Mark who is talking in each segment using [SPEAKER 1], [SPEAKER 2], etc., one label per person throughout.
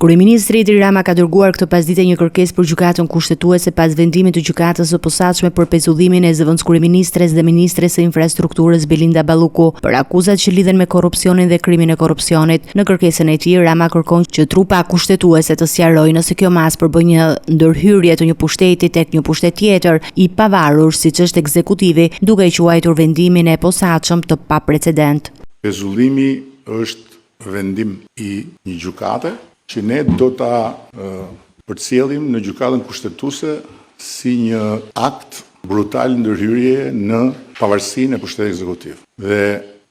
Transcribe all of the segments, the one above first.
[SPEAKER 1] Kryeministri Edi Rama ka dërguar këtë pasdite një kërkesë për gjykatën kushtetuese pas vendimit të gjykatës së posaçme për pezullimin e zëvendëskryeministres dhe ministres së infrastrukturës Belinda Balluku për akuzat që lidhen me korrupsionin dhe krimin e korrupsionit. Në kërkesën e tij, Rama kërkon që trupa kushtetuese të sqarojë nëse kjo mas përbën një ndërhyrje të një pushteti tek një pushtet tjetër i pavarur siç është ekzekutivi, duke i quajtur vendimin e posaçëm të paprecedent.
[SPEAKER 2] Pezullimi është vendim i një gjykate që ne do ta përcjellim në gjykatën kushtetuese si një akt brutal ndërhyrje në pavarësinë e pushtetit ekzekutiv. Dhe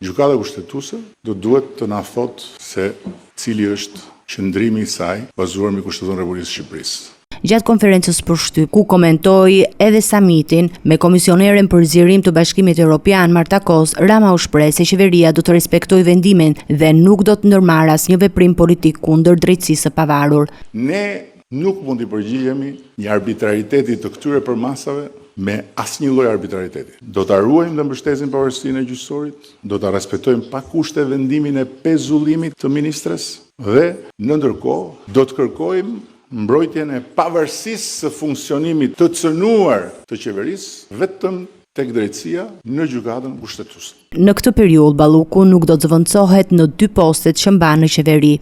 [SPEAKER 2] gjykata kushtetuese do duhet të na thotë se cili është qëndrimi i saj bazuar mbi Kushtetunë e Republikës së Shqipërisë.
[SPEAKER 1] Gjatë konferencës për shtyp, ku komentoi edhe samitin me komisioneren për zgjerim të Bashkimit Evropian Marta Kos, Rama u shpreh se qeveria do të respektojë vendimin dhe nuk do të ndërmarrë asnjë veprim politik kundër drejtësisë së pavarur.
[SPEAKER 2] Ne nuk mund të përgjigjemi një arbitrariteti të këtyre përmasave me asnjë lloj arbitrariteti. Do ta ruajmë dhe mbështesim pavarësinë e gjyqësorit, do ta respektojmë pa kushte vendimin e pezullimit të ministres dhe në ndërkohë do të kërkojmë mbrojtjen e pavarësisë së funksionimit të cënuar të qeverisë vetëm tek drejtësia në gjykatën kushtetuese.
[SPEAKER 1] Në këtë periudhë Balluku nuk do të zëvendësohet në 2 postet që mban në qeveri.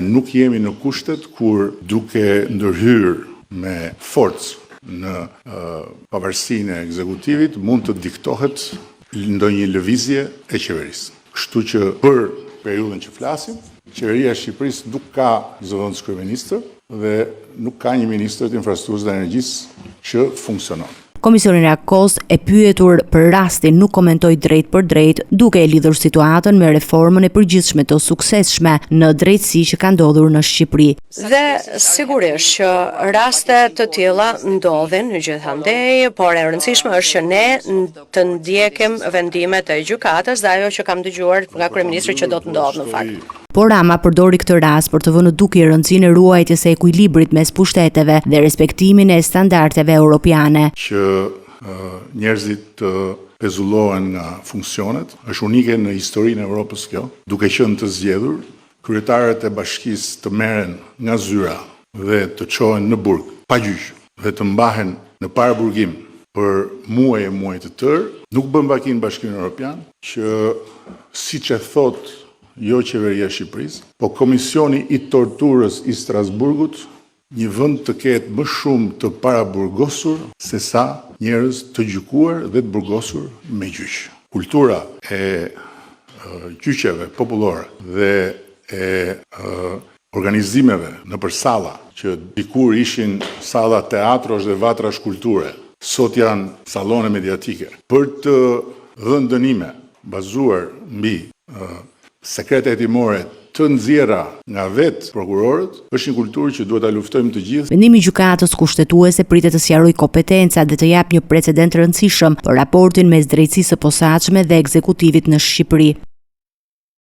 [SPEAKER 2] Nuk jemi në kushtet kur duke ndërhyrë me forcë në pavarësinë e ekzekutivit mund të diktohet ndonjë lëvizje e qeverisë. Kështu që për periudhën që flasim, qeveria e Shqipërisë nuk ka zëvendëskryeministër dhe nuk ka një ministër të infrastrukturës dhe energjisë që funksionon.
[SPEAKER 1] Komisioni Rakos e pyetur për rastin nuk komentoi drejt për drejt, duke e lidhur situatën me reformën e përgjithshme të suksesshme në drejtësi që ka ndodhur në Shqipëri.
[SPEAKER 3] Dhe sigurisht që raste të tilla ndodhin gjithandej, por e rëndësishme është që ne të ndjekim vendimet e gjykatës dhe ajo që kam dëgjuar nga kryeministri që do të ndodhë në fakt.
[SPEAKER 1] Por Rama përdori këtë rast për të vënë duke rëndësinë e ruajtjes së ekuilibrit mes pushteteve dhe respektimin e standardeve europiane.
[SPEAKER 2] Që njerëzit të pezullohen nga funksionet, është unike në historinë e Evropës kjo, duke qenë të zgjedhur, kryetarët e bashkisë të merren nga zyra dhe të çohen në burg pa gjyq dhe të mbahen në paraburgim për muaj e muaj të tërë, nuk bën vakin Bashkimin Evropian, që siç e thotë jo qeveria e Shqipërisë, po Komisioni i Torturës i Strasburgut, një vend të ketë më shumë të paraburgosur se sa njerëz të gjykuar dhe të burgosur me gjyq. Kultura e gjyqeve popullore dhe e organizimeve nëpër salla, që dikur ishin salla teatrosh dhe vatrash kulture, sot janë sallone mediatike, për të dhënë dënime bazuar mbi sekrete hetimore të nxjerra nga vetë prokurorët, është një kulturë që duhet ta luftojmë të gjithë.
[SPEAKER 1] Vendimi i gjykatës kushtetuese pritet të sqarojë kompetencat dhe të japë një precedent të rëndësishëm për raportin mes drejtësisë së posaçme dhe ekzekutivit në Shqipëri.